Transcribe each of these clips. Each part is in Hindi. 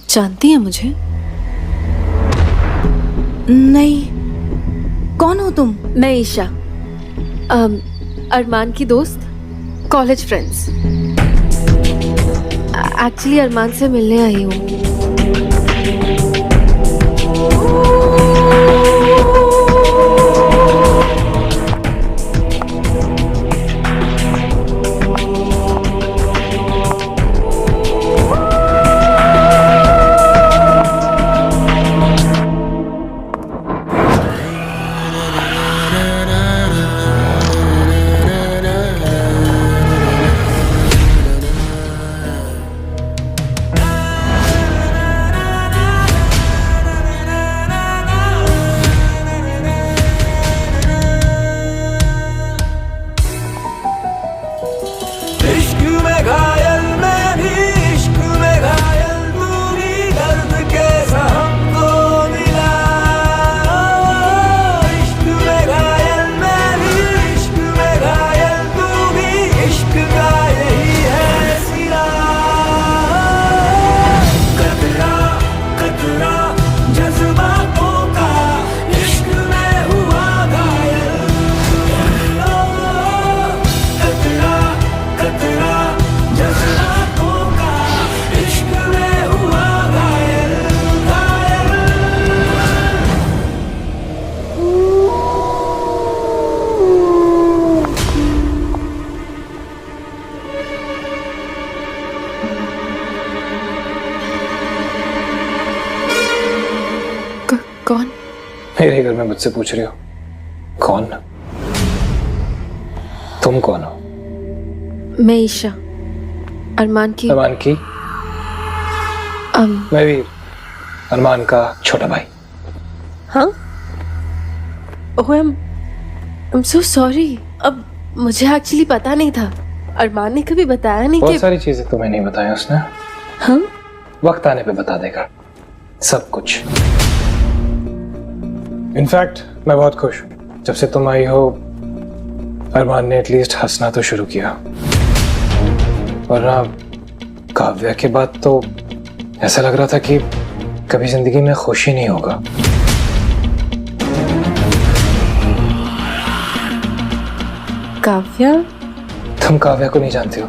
जानती है मुझे? नहीं, कौन हो तुम? मैं ईशा, अरमान की दोस्त, कॉलेज फ्रेंड्स। एक्चुअली अरमान से मिलने आई हूँ। कौन? मेरे घर में मुझसे पूछ रही हो कौन? तुम कौन हो? मैं ईशा, अरमान की। मैं भी अरमान का छोटा भाई। हाँ? ओह, I'm so sorry। अब मुझे एक्चुअली पता नहीं था। अरमान ने कभी बताया नहीं कि बहुत सारी चीजें तुम्हें नहीं बताई उसने। हाँ? वक्त आने पे बता देगा सब कुछ। इनफैक्ट मैं बहुत खुश हूँ, जब से तुम आई हो अरमान ने एटलीस्ट हंसना तो शुरू किया। वरना काव्या के बाद तो ऐसा लग रहा था कि कभी जिंदगी में खुशी नहीं होगा। काव्या? तुम काव्या को नहीं जानती हो?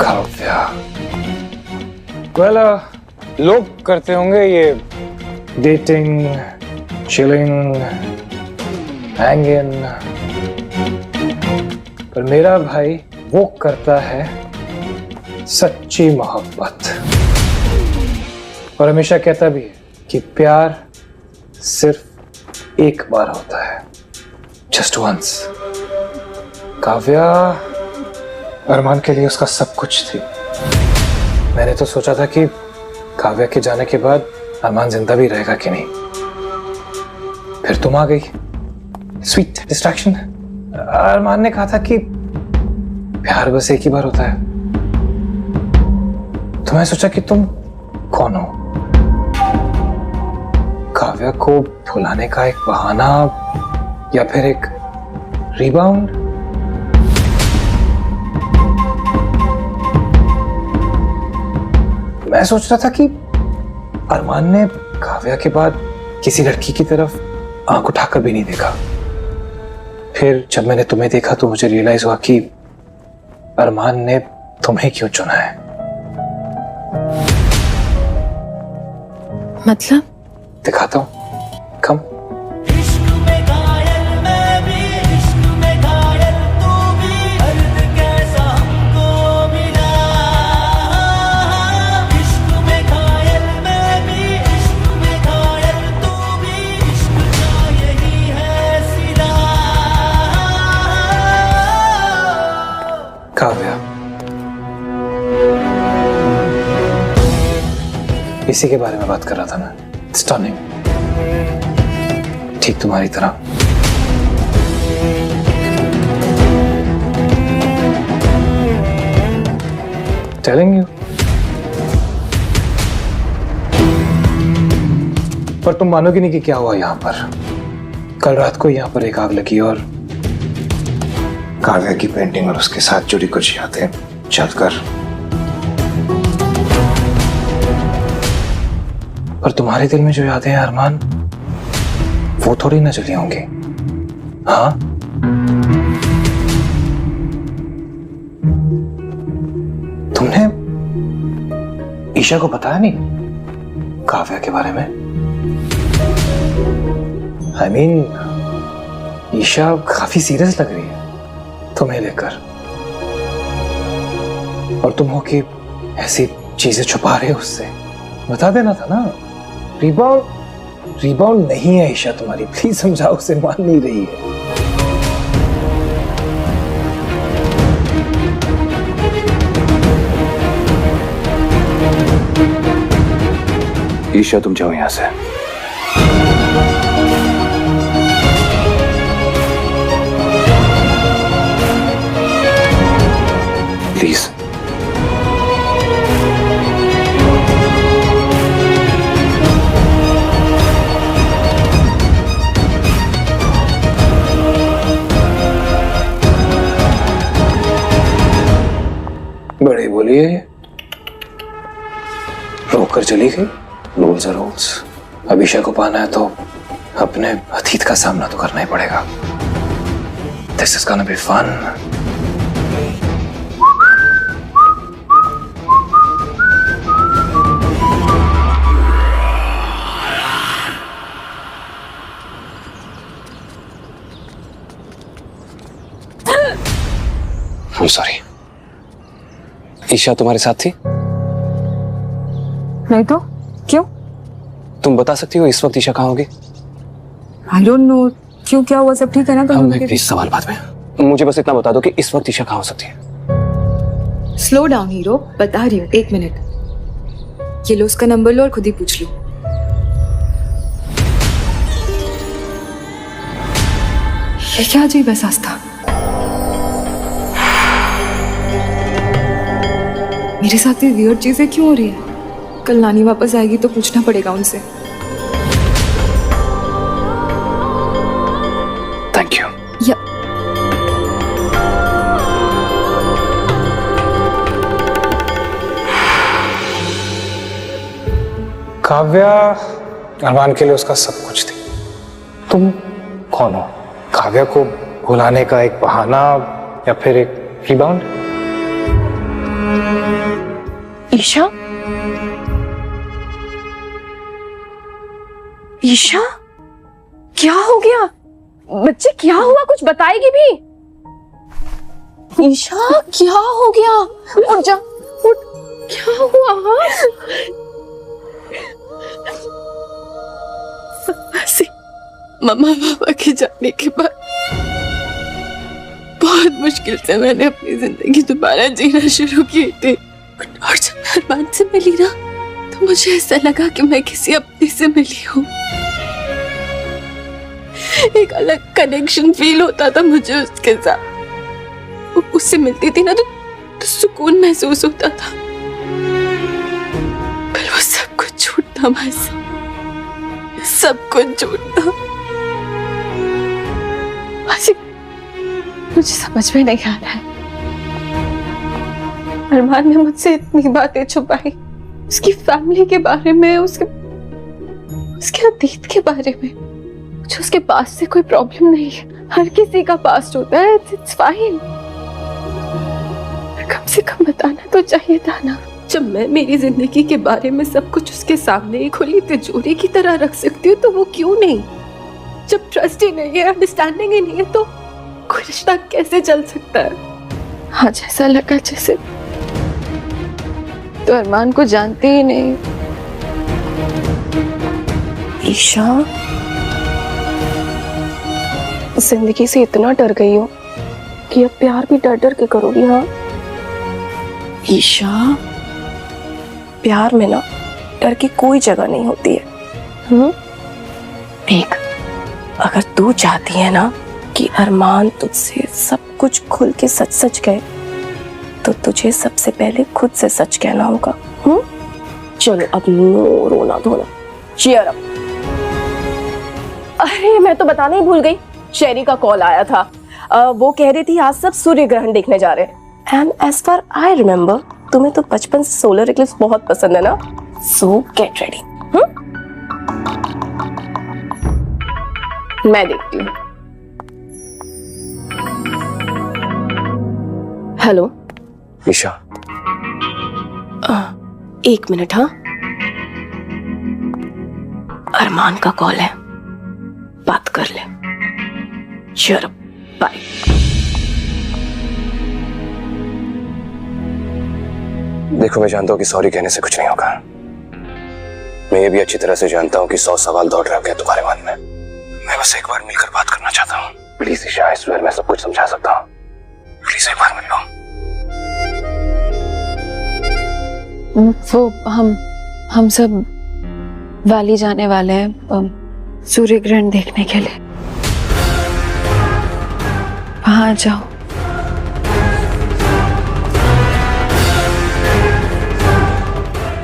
काव्या लोग करते होंगे ये डेटिंग, चिलिंग, हैंगिंग, पर मेरा भाई वो करता है सच्ची मोहब्बत। और हमेशा कहता भी है कि प्यार सिर्फ एक बार होता है, जस्ट वंस। काव्या अरमान के लिए उसका सब कुछ थी। मैंने तो सोचा था कि काव्या के जाने के बाद अरमान जिंदा भी रहेगा कि नहीं। फिर तुम आ गई, स्वीट डिस्ट्रैक्शन। अरमान ने कहा था कि प्यार बस एक ही बार होता है, तो मैं सोचा कि तुम कौन हो? काव्या को भुलाने का एक बहाना या फिर एक रिबाउंड? मैं सोच रहा था कि अरमान ने काव्या के बाद किसी लड़की की तरफ आंख उठाकर भी नहीं देखा। फिर जब मैंने तुम्हें देखा तो मुझे रियलाइज हुआ कि अरमान ने तुम्हें क्यों चुना है। मतलब? दिखाता हूं, कम। काव्या, इसी के बारे में बात कर रहा था मैं। स्टनिंग, ठीक तुम्हारी तरह। Telling you. पर तुम मानोगे नहीं कि क्या हुआ यहाँ पर। कल रात को यहाँ पर एक आग लगी और काव्या की पेंटिंग और उसके साथ जुड़ी कुछ यादें जलकर पर तुम्हारे दिल में जो यादें हैं अरमान, वो थोड़ी ना चली होंगी। हाँ, तुमने ईशा को बताया नहीं काव्या के बारे में? I mean, ईशा काफी सीरियस लग रही है तुम्हें लेकर, और तुम हो कि ऐसी चीजें छुपा रहे हो उससे। बता देना था ना। रिबाउंड नहीं है ईशा तुम्हारी, प्लीज समझाओ उसे, मान नहीं रही है। ईशा तुम जाओ यहां से। प्लीज। बड़ी बोली है, रोक कर चली गई। रूल्स और रूल्स। अब ईशा को पाना है तो अपने अतीत का सामना तो करना ही पड़ेगा। This is gonna be fun. I'm sorry। Isha तुम्हारे साथ थी? नहीं तो क्यों? तुम बता सकती हो इस वक्त ईशा कहाँ होगी? I don't know. क्यों, क्या हुआ? सब ठीक है ना? तुम प्लीज सवाल बाद में, मुझे बस इतना बता दो कि इस वक्त ईशा कहाँ हो सकती है। स्लो डाउन हीरो, बता रही हूँ, 1 मिनट। ये लो उसका नंबर लो और खुद ही पूछ लो। ये क्या अजीब एहसास था? मेरे साथ ये वियर्ड चीजें क्यों हो रही है? कल नानी वापस आएगी तो पूछना पड़ेगा उनसे। Thank you. या काव्या अरमान के लिए उसका सब कुछ थी। तुम कौन हो? काव्या को भुलाने का एक बहाना या फिर एक रिबाउंड? ईशा? ईशा? क्या हो गया बच्चे? क्या हुआ? कुछ बताएगी भी? ईशा क्या हो गया? उठ जा, उठ। क्या हुआ? मम्मा पापा के जाने के बाद बहुत मुश्किल से मैंने अपनी जिंदगी दोबारा जीना शुरू की थी, और जब मैं अरमान से मिली ना तो मुझे ऐसा लगा कि मैं किसी अपने से मिली हूँ। एक अलग कनेक्शन फील होता था मुझे उसके साथ। उससे मिलती थी ना तो सुकून महसूस होता था। पर वो सब कुछ झूठ था मासा, सब कुछ झूठ था। मुझे समझ में नहीं आ रहा है, अरमान ने मुझसे इतनी बातें छुपाई, उसकी फैमिली के बारे में, उसके अतीत के बारे में। मुझे उसके पास्ट से कोई प्रॉब्लम नहीं है, हर किसी का पास्ट होता है, इट्स फाइन। कम से कम बताना तो चाहिए था ना। जब मैं मेरी जिंदगी के बारे में सब कुछ उसके सामने एक खुली तिजोरी की तरह रख सकती हूँ तो वो क्यों नहीं? जब ट्रस्ट ही नहीं है, अंडरस्टैंडिंग ही नहीं है, तो कोई रिश्ता कैसे चल सकता है? आज ऐसा लगा जैसे तो अरमान को जानते ही नहीं। ईशा, जिंदगी से इतना डर गई हो कि अब प्यार भी डर डर के करोगी? हाँ ईशा, प्यार में ना डर की कोई जगह नहीं होती है। देख, अगर तू चाहती है ना कि अरमान तुझसे सब कुछ खुल के सच सच कहे तो तुझे सबसे पहले खुद से सच कहना होगा। चलो अब नो रोना धोना, चीयर अप। अरे मैं तो बताना ही भूल गई, शेरी का कॉल आया था। वो कह रही थी आज सब सूर्य ग्रहण देखने जा रहे हैं। And as far I remember, तुम्हें तो बचपन से सोलर इक्लिप्स बहुत पसंद है ना, सो गेट रेडी। मैं देखती हूँ। हेलो ईशा, एक मिनट। हाँ, अरमान का कॉल है, बात कर ले। चलो बाय। देखो मैं जानता हूँ कि सॉरी कहने से कुछ नहीं होगा। मैं ये भी अच्छी तरह से जानता हूँ कि 100 सवाल दौड़ रहे होंगे तुम्हारे मन में। मैं बस एक बार मिलकर बात करना चाहता हूँ। प्लीज ईशा, इस बार मैं सब कुछ समझा सकता हूँ। प्लीज एक बार मिल लो। वो हम सब वाली जाने वाले हैं सूर्य ग्रहण देखने के लिए। वहां जाओ।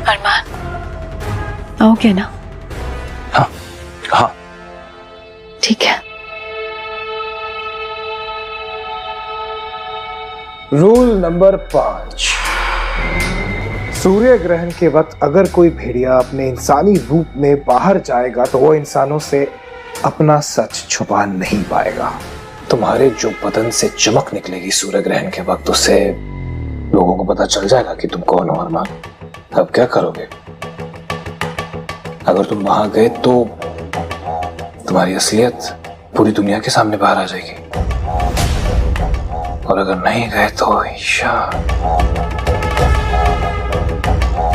अरमान, आओगे ना? हाँ हाँ ठीक है। रूल नंबर 5, सूर्य ग्रहण के वक्त अगर कोई भेड़िया अपने इंसानी रूप में बाहर जाएगा तो वो इंसानों से अपना सच छुपा नहीं पाएगा। तुम्हारे जो बदन से चमक निकलेगी सूर्य ग्रहण के वक्त, उससे लोगों को पता चल जाएगा कि तुम कौन हो अरमान। अब क्या करोगे? अगर तुम वहां गए तो तुम्हारी असलियत पूरी दुनिया के सामने बाहर आ जाएगी, और अगर नहीं गए तो ईशा,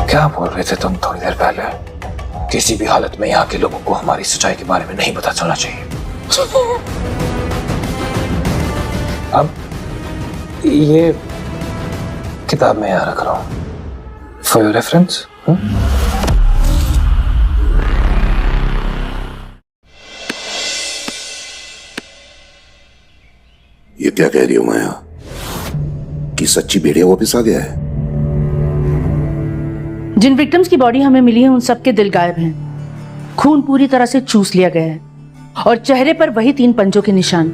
क्या बोल रहे थे तुम थोड़ी देर पहले? किसी भी हालत में यहाँ के लोगों को हमारी सच्चाई के बारे में नहीं पता चलना चाहिए। अब ये किताब मैं यहाँ रख रहा हूँ फॉर योर रेफरेंस। ये क्या कह रही हो माया कि सच्ची भेड़िया वापिस आ गया है? जिन विक्टिम्स की बॉडी हमें मिली है उन सबके दिल गायब हैं। खून पूरी तरह से चूस लिया गया है और चेहरे पर वही 3 पंजों के निशान।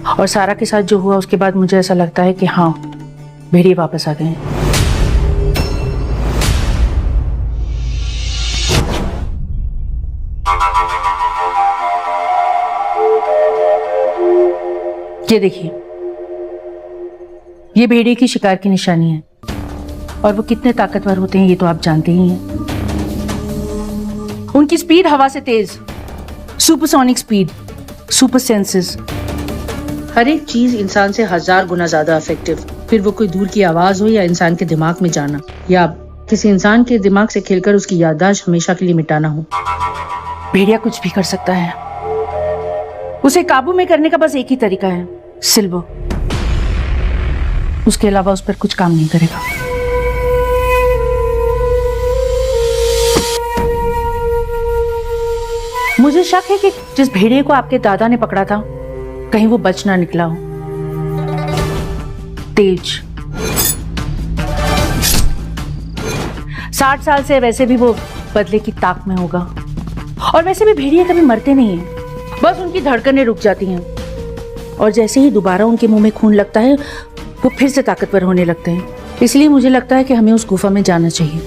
और सारा के साथ जो हुआ उसके बाद मुझे ऐसा लगता है कि हाँ, भेड़िए वापस आ गए हैं। ये देखिए, ये भेड़िए की शिकार की निशानी है और वो कितने ताकतवर होते हैं ये तो आप जानते ही हैं। उनकी स्पीड हवा से तेज, सुपरसोनिक स्पीड, सुपर सेंसेस, हर एक चीज इंसान से 1000 गुना ज्यादा इफेक्टिव। फिर वो कोई दूर की आवाज हो या इंसान के दिमाग में जाना, या किसी इंसान के दिमाग से खेलकर उसकी याददाश्त हमेशा के लिए मिटाना हो, भेड़िया कुछ भी कर सकता है। उसे काबू में करने का बस एक ही तरीका है, सिल्वो। उसके अलावा उस पर कुछ काम नहीं करेगा। मुझे शक है कि जिस भेड़िए को आपके दादा ने पकड़ा था कहीं वो बच ना निकला हो। तेज, 60 साल से वैसे भी वो बदले की ताक में होगा। और वैसे भी भेड़िए कभी मरते नहीं हैं, बस उनकी धड़कनें रुक जाती हैं और जैसे ही दोबारा उनके मुंह में खून लगता है वो फिर से ताकतवर होने लगते हैं। इसलिए मुझे लगता है कि हमें उस गुफा में जाना चाहिए।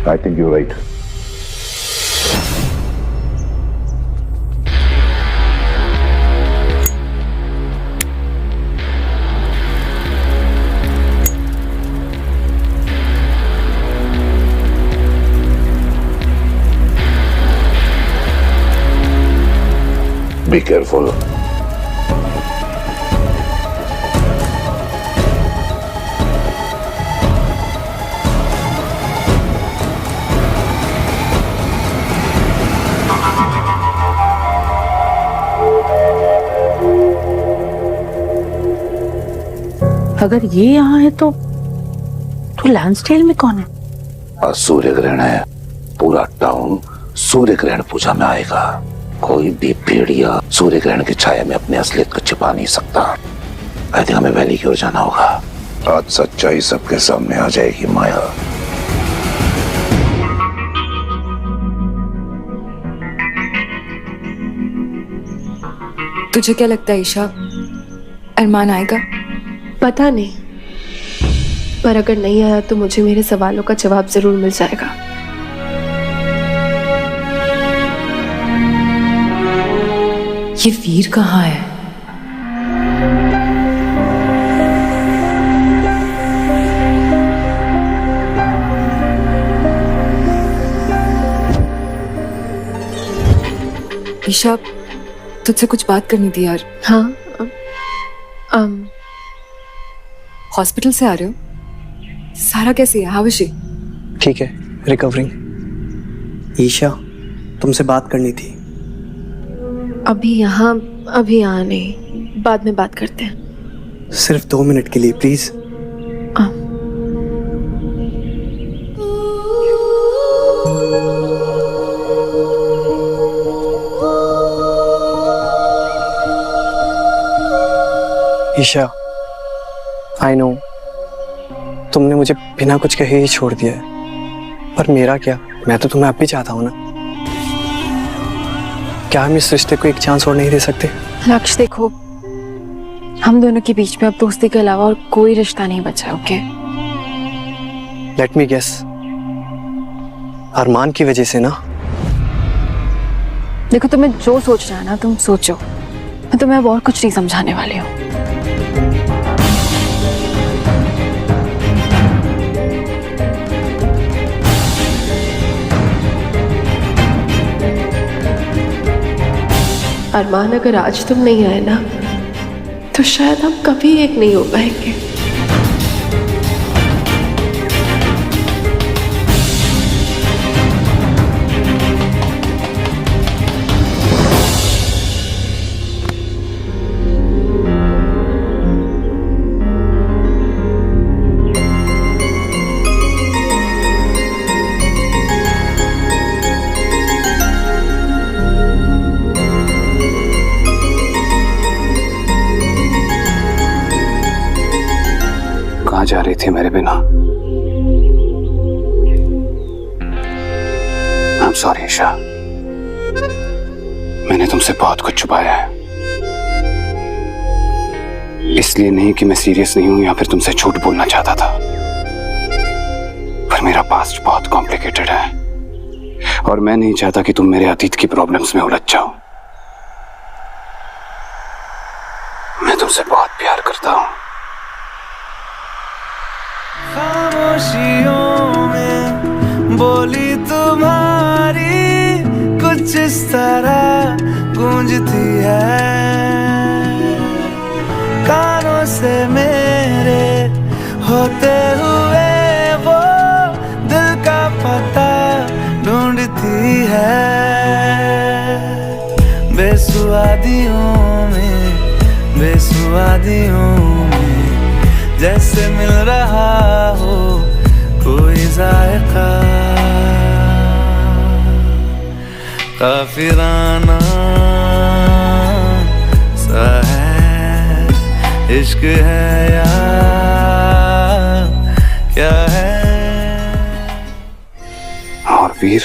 I think you right. Be careful. अगर ये यहाँ है तो लैंसडेल में कौन है? आज सूर्य ग्रहण है, पूरा टाउन सूर्य ग्रहण पूजा में आएगा। कोई भी भेड़िया सूर्य ग्रहण की छाया में अपने असलियत को छिपा नहीं सकता। आई थिंक हमें वैली की ओर जाना होगा। आज सच्चाई सबके सामने आ जाएगी माया। तुझे क्या लगता है ईशा, अरमान आएगा? पता नहीं, पर अगर नहीं आया तो मुझे मेरे सवालों का जवाब जरूर मिल जाएगा। ये वीर कहाँ है? ईशा, तुझसे कुछ बात करनी थी यार। हाँ हॉस्पिटल से आ रहे हो? सारा कैसी है? How is she? ठीक है, रिकवरिंग। ईशा, तुमसे बात करनी थी। अभी यहाँ नहीं, बाद में बात करते हैं। सिर्फ 2 मिनट के लिए प्लीज। ईशा, आई नो तुमने मुझे बिना कुछ कहे ही छोड़ दिया है, पर मेरा क्या, मैं तो तुम्हें अब भी चाहता हूं ना। क्या हम इस रिश्ते को एक चांस और नहीं दे सकते? लक्ष्य, देखो, हम दोनों के बीच में अब दोस्ती के अलावा और कोई रिश्ता नहीं बचा। ओके? लेट मी गेस, अरमान की वजह से ना? देखो, तुम्हें जो सोचना है ना तुम सोचो, मैं तुम्हें अब और कुछ नहीं समझाने वाली हूँ। अरमान, अगर आज तुम नहीं आए ना तो शायद हम कभी एक नहीं हो पाएंगे। कहाँ जा रही थी मेरे बिना? I'm sorry ईशा, मैंने तुमसे बहुत कुछ छुपाया है। इसलिए नहीं कि मैं सीरियस नहीं हूं या फिर तुमसे झूठ बोलना चाहता था, पर मेरा पास्ट बहुत कॉम्प्लिकेटेड है और मैं नहीं चाहता कि तुम मेरे अतीत की प्रॉब्लम्स में उलझ जाओ। मैं तुमसे बहुत प्यार करता हूं। खामोशियों में बोली तुम्हारी कुछ इस तरह गूंजती है, कानों से मेरे होते हुए वो दिल का पता ढूंढती है। बेसुआदियों में जैसे मिल रहा हो कोई जायका, काफिराना सा है, इश्क है या क्या है? और वीर,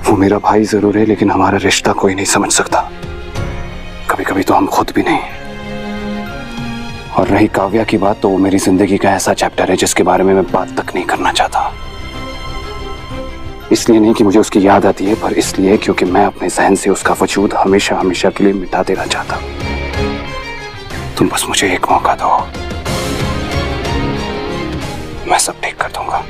वो मेरा भाई जरूर है, लेकिन हमारा रिश्ता कोई नहीं समझ सकता, कभी कभी तो हम खुद भी नहीं। और रही काव्या की बात, तो वो मेरी जिंदगी का ऐसा चैप्टर है जिसके बारे में मैं बात तक नहीं करना चाहता। इसलिए नहीं कि मुझे उसकी याद आती है, पर इसलिए क्योंकि मैं अपने जहन से उसका वजूद हमेशा हमेशा के लिए मिटा देना चाहता। तुम बस मुझे एक मौका दो, मैं सब ठीक कर दूंगा।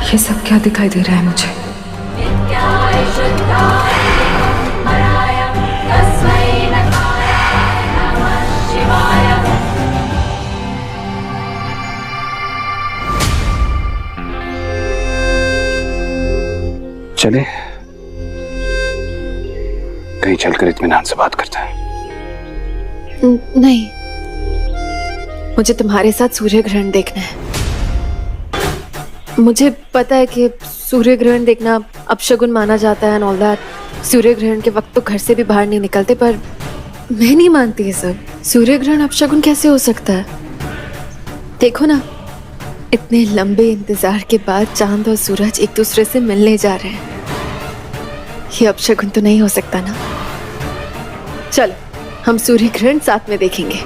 ये सब क्या दिखाई दे रहा है मुझे? चले कहीं चलकर इत्मीनान से बात करते हैं। नहीं, मुझे तुम्हारे साथ सूर्य ग्रहण देखना है। मुझे पता है कि सूर्य ग्रहण देखना अपशगुन माना जाता है एंड ऑल दैट। सूर्य ग्रहण के वक्त तो घर से भी बाहर नहीं निकलते, पर मैं नहीं मानती ये सब। सूर्य ग्रहण अपशगुन कैसे हो सकता है? देखो ना, इतने लंबे इंतजार के बाद चांद और सूरज एक दूसरे से मिलने जा रहे हैं। ये अपशगुन तो नहीं हो सकता ना। चलो हम सूर्य ग्रहण साथ में देखेंगे।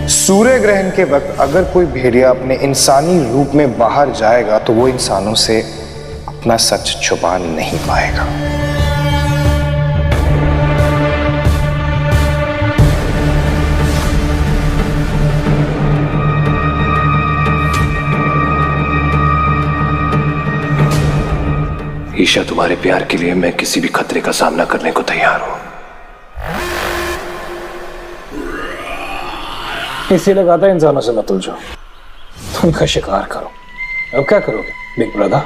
सूर्य ग्रहण के वक्त अगर कोई भेड़िया अपने इंसानी रूप में बाहर जाएगा तो वो इंसानों से अपना सच छुपा नहीं पाएगा। ईशा, तुम्हारे प्यार के लिए मैं किसी भी खतरे का सामना करने को तैयार हूं। इसी लगाता इंसानों से मत उलझो, तुमका शिकार करो। अब क्या करोगे बिग ब्रदर?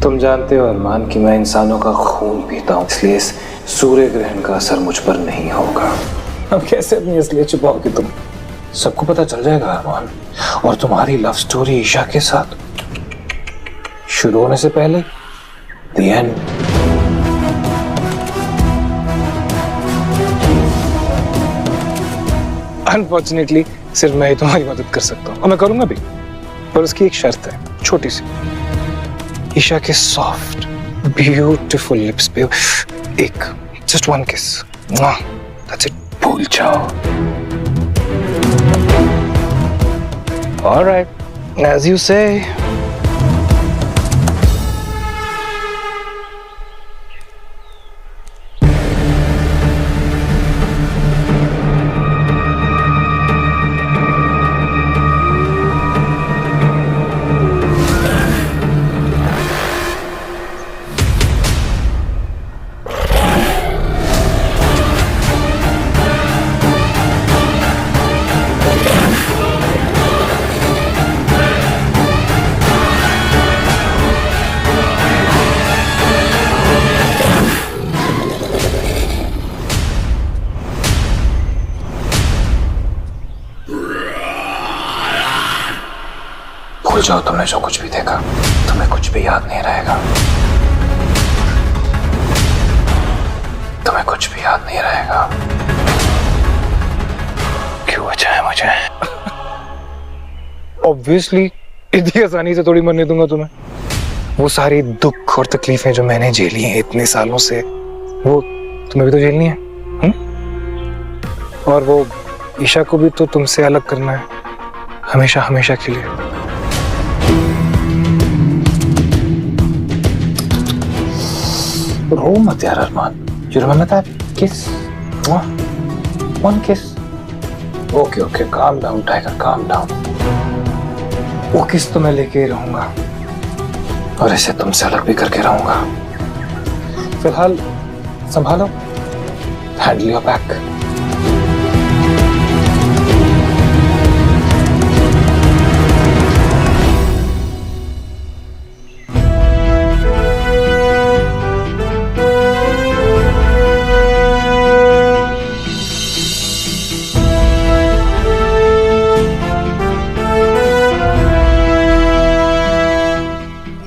तुम जानते हो अरमान कि मैं इंसानों का खून पीता हूं, इसलिए इस सूर्य ग्रहण का असर मुझ पर नहीं होगा। अब कैसे अपनी असलियत छुपाओगे तुम? सबको पता चल जाएगा अरमान, और तुम्हारी लव स्टोरी ईशा के साथ शुरू होने से पहले The end. अनफॉर्चुनेटली सिर्फ मैं ही तुम्हारी मदद कर सकता हूँ, और मैं करूंगा भी, पर उसकी एक शर्त है, छोटी सी। ईशा के सॉफ्ट ब्यूटीफुल लिप्स पे एक जस्ट वन किस, दैट्स इट। भूल जाओ। ऑलराइट, एज यू से। भूल जाओ तुमने जो कुछ भी देखा, तुम्हें कुछ भी याद नहीं रहेगा। तुम्हें कुछ भी याद नहीं रहेगा। क्यों बचाया मुझे? ऑब्वियसली इतनी आसानी से थोड़ी मरने दूंगा तुम्हें। वो सारी दुख और तकलीफें जो मैंने झेली हैं इतने सालों से, वो तुम्हें भी तो झेलनी है, और वो ईशा को भी तो तुमसे अलग करना है, हमेशा हमेशा के लिए। रो मत यार अरमान। You remember that kiss? One kiss. Okay, calm down tiger, calm down। वो किस तो मैं लेके ही रहूंगा, और इसे तुमसे अलग भी करके रहूंगा। फिलहाल संभालो, handle your back.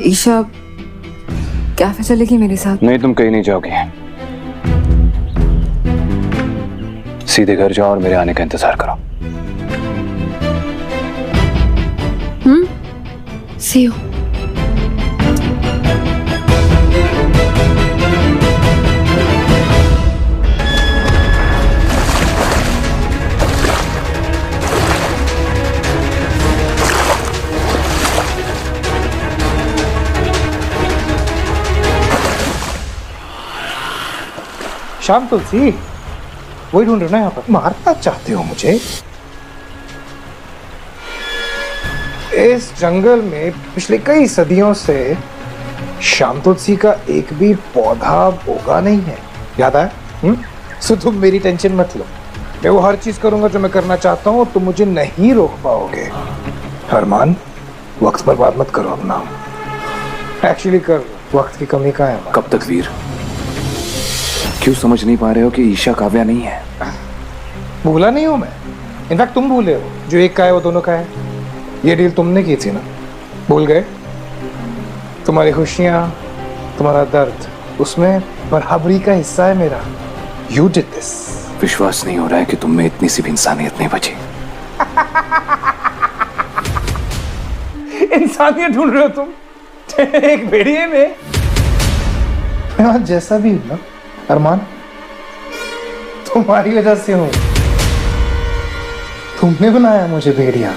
Isha cafe चलेगी मेरे साथ? नहीं, तुम कहीं नहीं जाओगी। सीधे घर जाओ और मेरे आने का इंतजार करो। See you. शाम तुलसी, वही ढूंढ रहे ना यहाँ पर? मारना चाहते हो मुझे? इस जंगल में पिछले कई सदियों से शाम तुलसी का एक भी पौधा उगा नहीं है, याद है? सो तुम मेरी टेंशन मत लो, मैं वो हर चीज करूंगा जो मैं करना चाहता हूँ, और तुम मुझे नहीं रोक पाओगे। अरमान, वक्त बर्बाद मत करो अपना। एक्चुअली कर, वक्त की कमी कहाँ है? कब तक वीर? क्यों समझ नहीं पा रहे हो कि ईशा काव्या नहीं है? भूला नहीं हूं मैं, इनफैक्ट तुम भूले हो। जो एक का है वो दोनों का है। ये डील तुमने की थी ना, भूल गए? तुम्हारी खुशियां, तुम्हारा दर्द, उसमें बराबरी का हिस्सा है मेरा। You did this. विश्वास नहीं हो रहा है कि तुम में इतनी सी भी इंसानियत नहीं बची। इंसानियत ढूंढ रहे हो तुम एक भेड़िए में? मैं आज जैसा भी हूं ना अरमान, तुम्हारी वजह से हूं। तुमने बनाया मुझे भेड़िया।